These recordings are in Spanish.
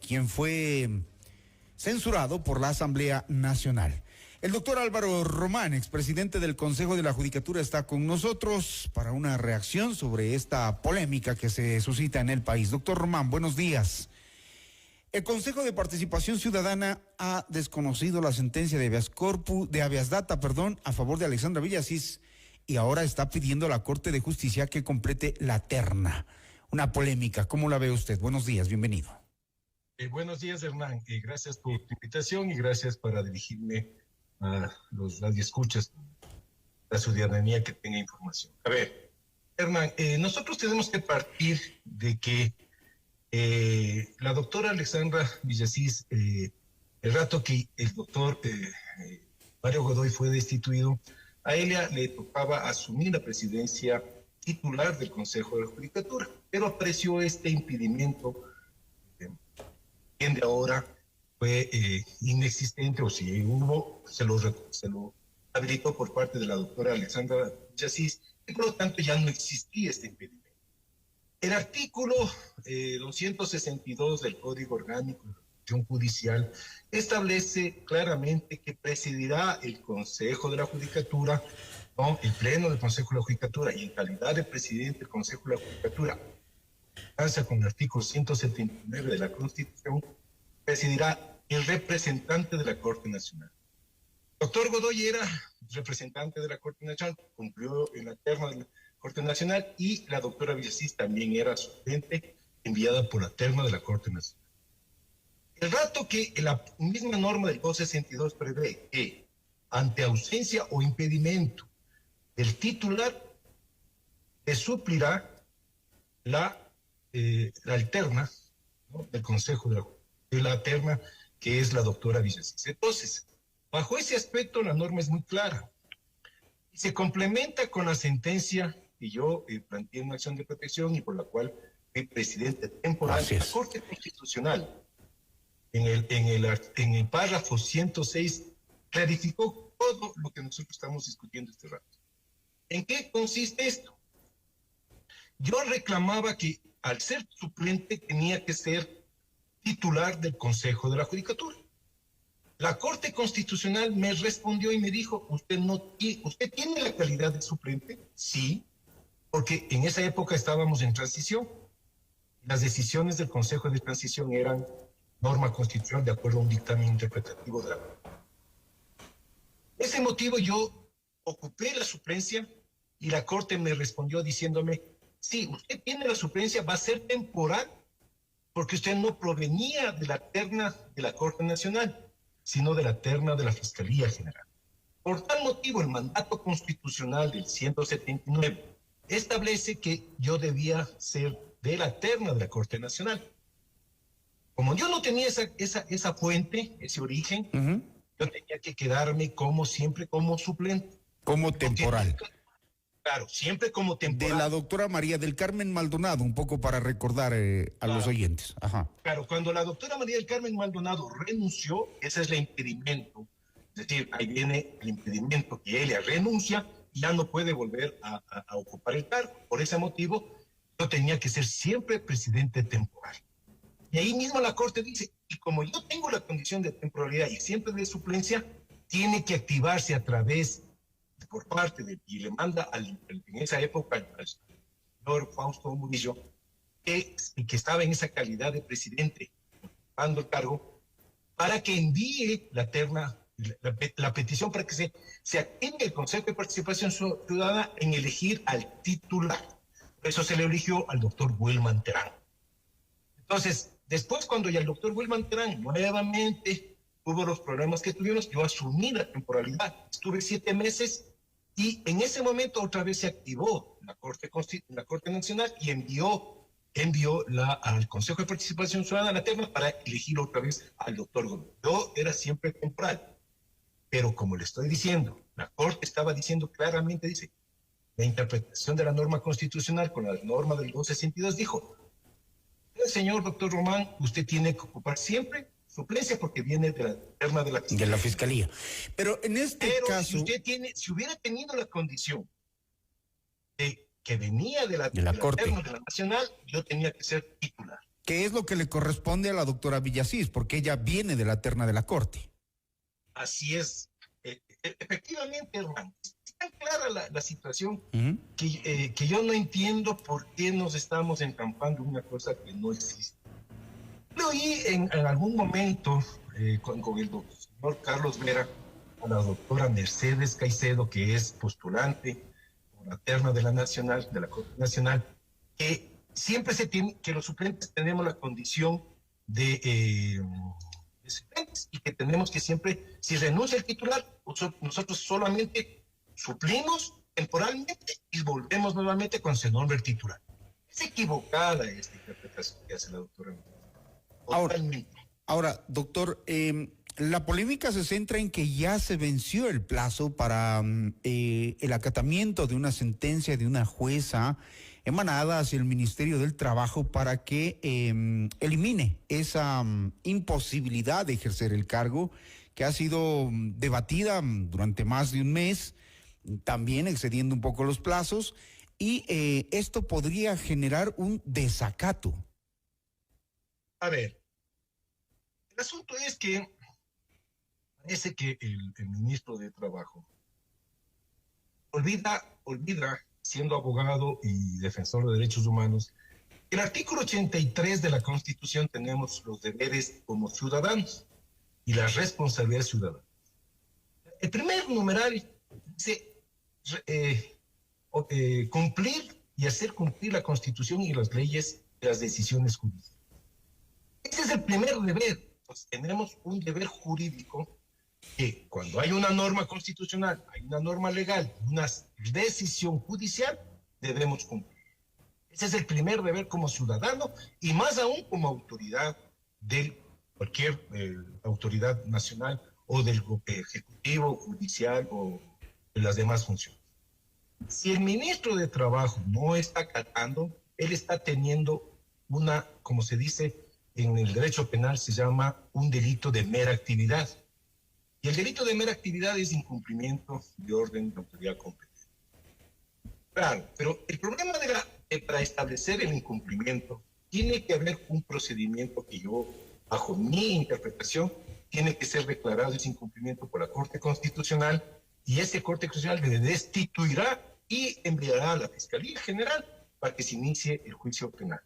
quien fue censurado por la Asamblea Nacional. El doctor Álvaro Román, expresidente del Consejo de la Judicatura, está con nosotros para una reacción sobre esta polémica que se suscita en el país. Doctor Román, buenos días. El Consejo de Participación Ciudadana ha desconocido la sentencia de habeas data, a favor de Alexandra Villasís, y ahora está pidiendo a la Corte de Justicia que complete la terna. Una polémica, ¿cómo la ve usted? Buenos días, bienvenido. Buenos días, Hernán. Gracias por tu invitación y gracias para dirigirme a los radioescuchas, la ciudadanía que tenga información. A ver, Hernán, nosotros tenemos que partir de que la doctora Alexandra Villasís, el rato que el doctor Mario Godoy fue destituido, a ella le tocaba asumir la presidencia titular del Consejo de la Judicatura, pero apareció este impedimento que de ahora fue inexistente, o si hubo, se lo habilitó por parte de la doctora Alexandra Villasís, y por lo tanto ya no existía este impedimento. El artículo 262 del Código Orgánico de Organización Judicial establece claramente que presidirá el Consejo de la Judicatura, ¿no? El Pleno del Consejo de la Judicatura, y en calidad de presidente del Consejo de la Judicatura, con el artículo 179 de la Constitución, presidirá el representante de la Corte Nacional. Doctor Godoy era representante de la Corte Nacional, cumplió en la terna de la Corte Nacional, y la doctora Villasís también era suplente enviada por la terna de la Corte Nacional. El rato que la misma norma del 262 prevé que, ante ausencia o impedimento del titular, le suplirá la alterna, ¿no?, del Consejo de la terna, que es la doctora Villasís. Entonces, bajo ese aspecto, la norma es muy clara y se complementa con la sentencia que yo planteé en una acción de protección y por la cual fui presidente temporal de la Corte Constitucional. En el párrafo 106 clarificó todo lo que nosotros estamos discutiendo este rato. ¿En qué consiste esto? Yo reclamaba que al ser suplente tenía que ser titular del Consejo de la Judicatura. La Corte Constitucional me respondió y me dijo, ¿usted tiene la calidad de suplente? Sí, porque en esa época estábamos en transición. Las decisiones del Consejo de Transición eran norma constitucional de acuerdo a un dictamen interpretativo de la Corte. Por ese motivo yo ocupé la suplencia y la Corte me respondió diciéndome, sí, usted tiene la suplencia, va a ser temporal, porque usted no provenía de la terna de la Corte Nacional, sino de la terna de la Fiscalía General. Por tal motivo, el mandato constitucional del 179 establece que yo debía ser de la terna de la Corte Nacional. Como yo no tenía esa fuente, ese origen, yo tenía que quedarme siempre como suplente. Como temporal. Claro, siempre como temporal. De la doctora María del Carmen Maldonado, un poco para recordar a los oyentes. Ajá. Claro, cuando la doctora María del Carmen Maldonado renunció, ese es el impedimento. Es decir, ahí viene el impedimento, que ella renuncia y ya no puede volver a ocupar el cargo. Por ese motivo, yo tenía que ser siempre presidente temporal. Y ahí mismo la Corte dice, y como yo tengo la condición de temporalidad y siempre de suplencia, tiene que activarse a través por parte y le manda en esa época al señor Fausto Murillo, que estaba en esa calidad de presidente ocupando el cargo, para que envíe la terna, la petición para que se active el Consejo de Participación Ciudadana en elegir al titular. Por eso se le eligió al doctor Wilman Terán. Entonces, después cuando ya el doctor Wilman Terán nuevamente hubo los problemas que tuvimos, yo asumí la temporalidad. Estuve 7 meses y en ese momento otra vez se activó la Corte Nacional y envió al Consejo de Participación Ciudadana la terna para elegir otra vez al doctor Gómez. Yo era siempre temporal, pero como le estoy diciendo, la Corte estaba diciendo claramente, dice, la interpretación de la norma constitucional con la norma del 262 dijo, el señor doctor Román, usted tiene que ocupar siempre suplencia porque viene de la terna de la Fiscalía. De la Fiscalía. Pero en este caso... si hubiera tenido la condición de que venía de la Corte terna de la Nacional, yo tenía que ser titular. ¿Qué es lo que le corresponde a la doctora Villasís? Porque ella viene de la terna de la Corte. Así es. Efectivamente, hermano, es tan clara la situación que yo no entiendo por qué nos estamos encampando una cosa que no existe. Lo oí en algún momento con el señor Carlos Vera, a la doctora Mercedes Caicedo, que es postulante por la terna de la Nacional, de la Corte Nacional, que siempre se tiene, que los suplentes tenemos la condición de suplentes y que tenemos que siempre, si renuncia el titular, nosotros solamente suplimos temporalmente y volvemos nuevamente con se nombre el titular. Es equivocada esta interpretación que hace la doctora. Ahora, doctor, la polémica se centra en que ya se venció el plazo para el acatamiento de una sentencia de una jueza emanada hacia el Ministerio del Trabajo para que elimine esa imposibilidad de ejercer el cargo que ha sido debatida durante más de un mes, también excediendo un poco los plazos, y esto podría generar un desacato. A ver, el asunto es que parece que el ministro de Trabajo olvida, siendo abogado y defensor de derechos humanos, el artículo 83 de la Constitución tenemos los deberes como ciudadanos y las responsabilidades ciudadanas. El primer numeral dice cumplir y hacer cumplir la Constitución y las leyes de las decisiones judiciales. Ese es el primer deber. Pues tenemos un deber jurídico que cuando hay una norma constitucional, hay una norma legal, una decisión judicial, debemos cumplir. Ese es el primer deber como ciudadano y más aún como autoridad de cualquier autoridad nacional o del ejecutivo, judicial o de las demás funciones. Si el ministro de Trabajo no está acatando, él está teniendo una, como se dice en el derecho penal, se llama un delito de mera actividad. Y el delito de mera actividad es incumplimiento de orden de autoridad competente. Claro, pero el problema para establecer el incumplimiento tiene que haber un procedimiento que yo, bajo mi interpretación, tiene que ser declarado ese incumplimiento por la Corte Constitucional y ese Corte Constitucional le destituirá y enviará a la Fiscalía General para que se inicie el juicio penal.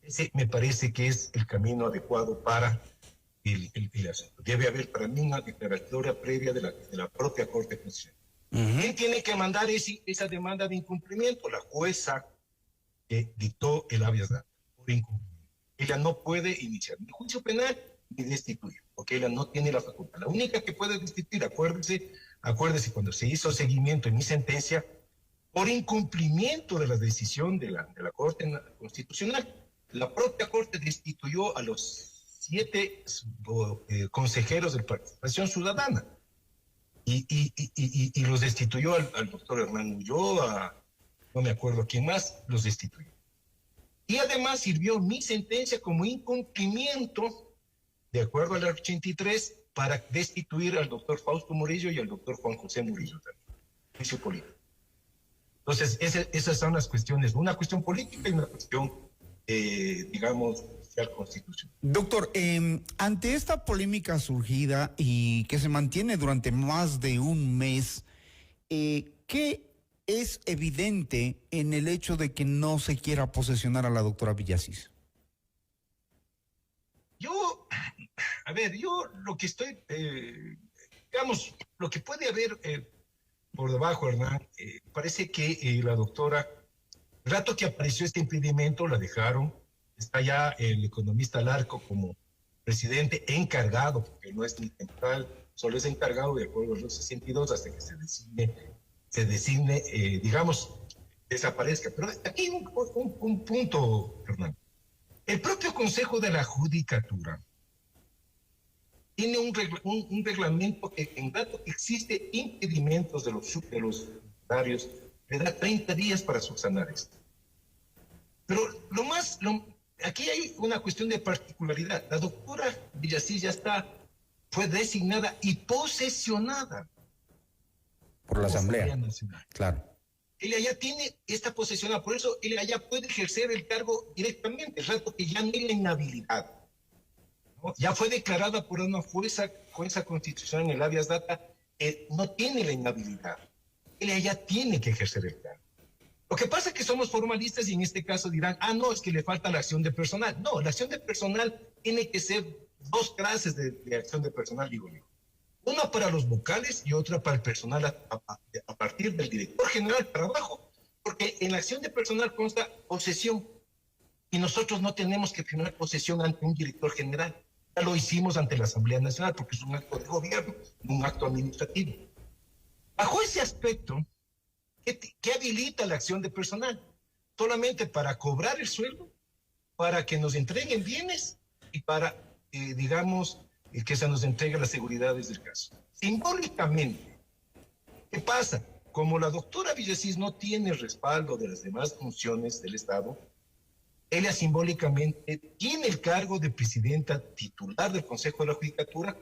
Ese me parece que es el camino adecuado para el asunto. Debe haber para mí una declaratoria previa de la propia Corte Constitucional. ¿Quién tiene que mandar esa demanda de incumplimiento? La jueza que dictó el habeas data por incumplimiento. Ella no puede iniciar ni juicio penal ni destituir, porque ella no tiene la facultad. La única que puede destituir, acuérdese cuando se hizo seguimiento en mi sentencia, por incumplimiento de la decisión de la Corte Constitucional, la propia Corte destituyó a los 7 consejeros de participación ciudadana y los destituyó al doctor Hernán Ulloa, no me acuerdo quién más, los destituyó. Y además sirvió mi sentencia como incumplimiento, de acuerdo al 83, para destituir al doctor Fausto Murillo y al doctor Juan José Murillo también, juicio político. Entonces, esas son las cuestiones, una cuestión política y una cuestión, digamos, social constitucional. Doctor, ante esta polémica surgida y que se mantiene durante más de un mes, ¿qué es evidente en el hecho de que no se quiera posesionar a la doctora Villasís? Yo lo que estoy, digamos, lo que puede haber por debajo, Hernán, parece que la doctora, el rato que apareció este impedimento, la dejaron. Está ya el economista Larco como presidente encargado, porque no es ni temporal, solo es encargado de acuerdo a los 62 hasta que se designe, digamos, desaparezca. Pero aquí un punto, Hernán. El propio Consejo de la Judicatura tiene un reglamento que en dato que existe impedimentos de los funcionarios, le da 30 días para subsanar esto. Pero aquí hay una cuestión de particularidad. La doctora Villasís fue designada y posesionada por la Asamblea Nacional. Claro. Él ya tiene esta posesión, por eso él ya puede ejercer el cargo directamente, el rato que ya no hay la inhabilidad, ¿no? Ya fue declarada por una jueza constitucional en el habeas data, no tiene la inhabilidad. Él ya tiene que ejercer el cargo. Lo que pasa es que somos formalistas y en este caso dirán, no, es que le falta la acción de personal. No, la acción de personal tiene que ser dos clases de acción de personal, digo yo. Una para los vocales y otra para el personal a partir del director general para abajo. Porque en la acción de personal consta posesión y nosotros no tenemos que firmar posesión ante un director general. Ya lo hicimos ante la Asamblea Nacional porque es un acto de gobierno, un acto administrativo. Bajo ese aspecto, ¿qué habilita la acción de personal? Solamente para cobrar el sueldo, para que nos entreguen bienes y para, digamos, que se nos entregue las seguridades del caso. Simbólicamente, ¿qué pasa? Como la doctora Villasís no tiene el respaldo de las demás funciones del Estado, ella simbólicamente tiene el cargo de presidenta titular del Consejo de la Judicatura,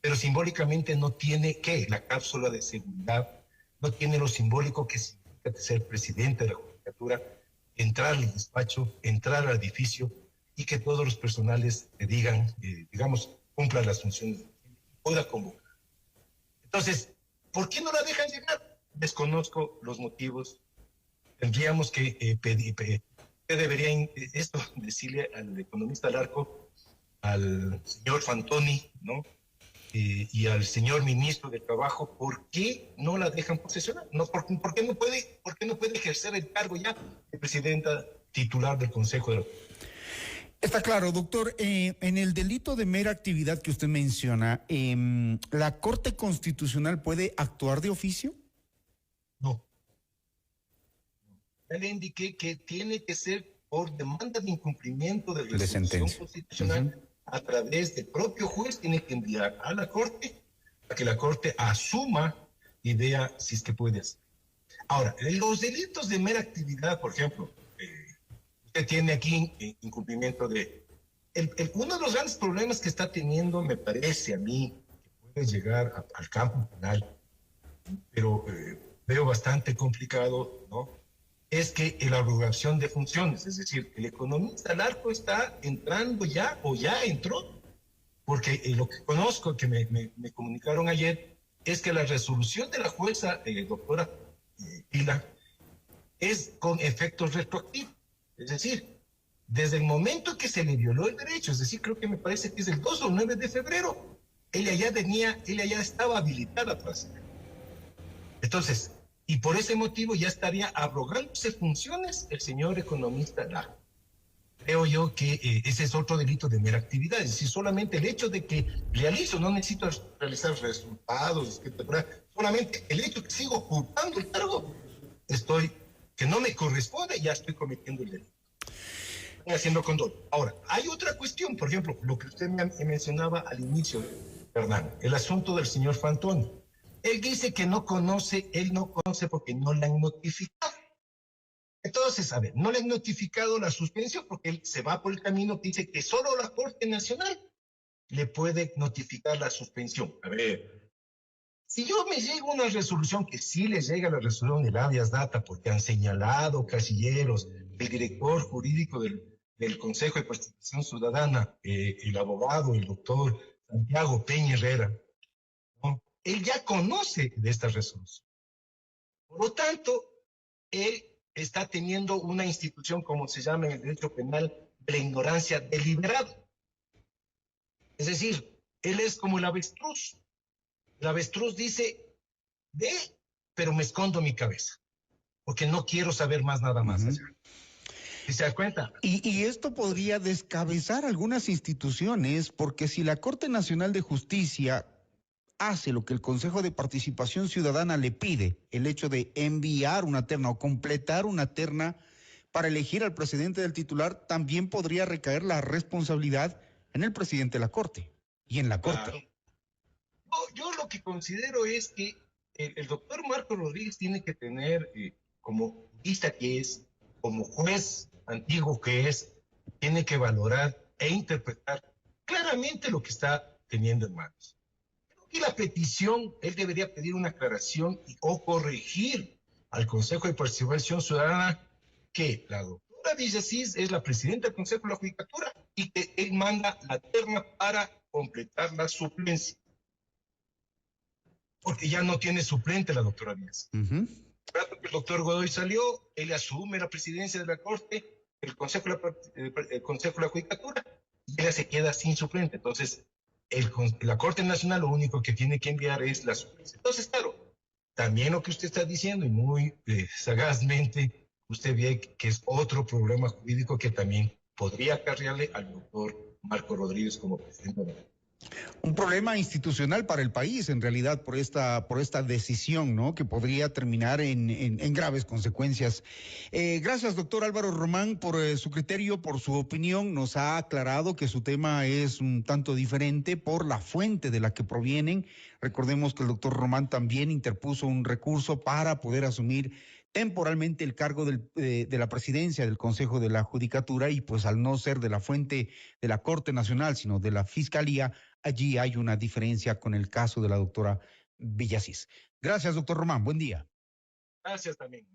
pero simbólicamente no tiene, ¿qué? La cápsula de seguridad, no tiene lo simbólico que significa ser presidente de la Judicatura, entrar al despacho, entrar al edificio y que todos los personales le digan, digamos, cumpla las funciones, pueda convocar. Entonces, ¿por qué no la dejan llegar? Desconozco los motivos. Tendríamos que pedir, debería esto decirle al economista Larco, al señor Fantoni, ¿no? Y al señor ministro de Trabajo, ¿por qué no la dejan posesionar? No, ¿por qué no puede ejercer el cargo ya de presidenta titular del Consejo de la... Está claro, doctor. En el delito de mera actividad que usted menciona, ¿la Corte Constitucional puede actuar de oficio? No. Ya le indiqué que tiene que ser por demanda de incumplimiento de resolución constitucional a través del propio juez, tiene que enviar a la Corte para que la Corte asuma y vea si es que puede hacer. Ahora, los delitos de mera actividad, por ejemplo, usted tiene aquí incumplimiento de... uno de los grandes problemas que está teniendo, me parece a mí, que puede llegar al campo penal, pero veo bastante complicado, ¿no? Es que la abrogación de funciones, es decir, el economista Larco está entrando ya o ya entró, porque lo que conozco, que me comunicaron ayer, es que la resolución de la jueza, doctora Pila, es con efectos retroactivos. Es decir, desde el momento que se le violó el derecho, es decir, creo que me parece que es el 2 o 9 de febrero, ella ya estaba habilitada para hacer. Entonces, y por ese motivo ya estaría abrogándose funciones el señor economista Larco. Creo yo que ese es otro delito de mera actividad, es decir, solamente el hecho de que realizo, no necesito realizar resultados, solamente el hecho que sigo ocupando el cargo, que no me corresponde, ya estoy cometiendo el delito. Estoy haciendo condón. Ahora, hay otra cuestión, por ejemplo, lo que usted me mencionaba al inicio, Fernando, el asunto del señor Fantoni. Él dice que él no conoce porque no le han notificado. Entonces, a ver, no le han notificado la suspensión porque él se va por el camino que dice que solo la Corte Nacional le puede notificar la suspensión. A ver, si yo me llego a una resolución, que sí les llega la resolución del habeas data porque han señalado casilleros, el director jurídico del Consejo de Participación Ciudadana, el abogado, el doctor Santiago Peña Herrera, ¿no? Él ya conoce de esta resolución. Por lo tanto, él está teniendo una institución, como se llama en el derecho penal, de la ignorancia deliberada. Es decir, él es como el avestruz. El avestruz dice, ve, pero me escondo mi cabeza, porque no quiero saber más nada más allá. ¿Sí se da cuenta? Y esto podría descabezar algunas instituciones, porque si la Corte Nacional de Justicia hace lo que el Consejo de Participación Ciudadana le pide, el hecho de enviar una terna o completar una terna para elegir al presidente del titular, también podría recaer la responsabilidad en el presidente de la Corte y en la Corte. Claro. Yo lo que considero es que el doctor Marco Rodríguez tiene que tener, como jurista que es, como juez antiguo que es, tiene que valorar e interpretar claramente lo que está teniendo en manos. Y la petición, él debería pedir una aclaración o corregir al Consejo de Participación Ciudadana que la doctora Villasís es la presidenta del Consejo de la Judicatura y que él manda la terna para completar la suplencia. Porque ya no tiene suplente la doctora Villasís. El doctor Godoy salió, él asume la presidencia de la Corte, el Consejo de la Judicatura, y ella se queda sin suplente. Entonces, la Corte Nacional lo único que tiene que enviar es la suplencia. Entonces, claro, también lo que usted está diciendo, y muy sagazmente, usted ve que es otro problema jurídico que también podría acarrearle al doctor Marco Rodríguez como presidente de la República. Un problema institucional para el país, en realidad, por esta decisión, ¿no? Que podría terminar en graves consecuencias. Gracias, doctor Álvaro Román, por su criterio, por su opinión. Nos ha aclarado que su tema es un tanto diferente por la fuente de la que provienen. Recordemos que el doctor Román también interpuso un recurso para poder asumir temporalmente el cargo de la presidencia del Consejo de la Judicatura, y pues al no ser de la fuente de la Corte Nacional, sino de la Fiscalía, allí hay una diferencia con el caso de la doctora Villasís. Gracias, doctor Román. Buen día. Gracias también.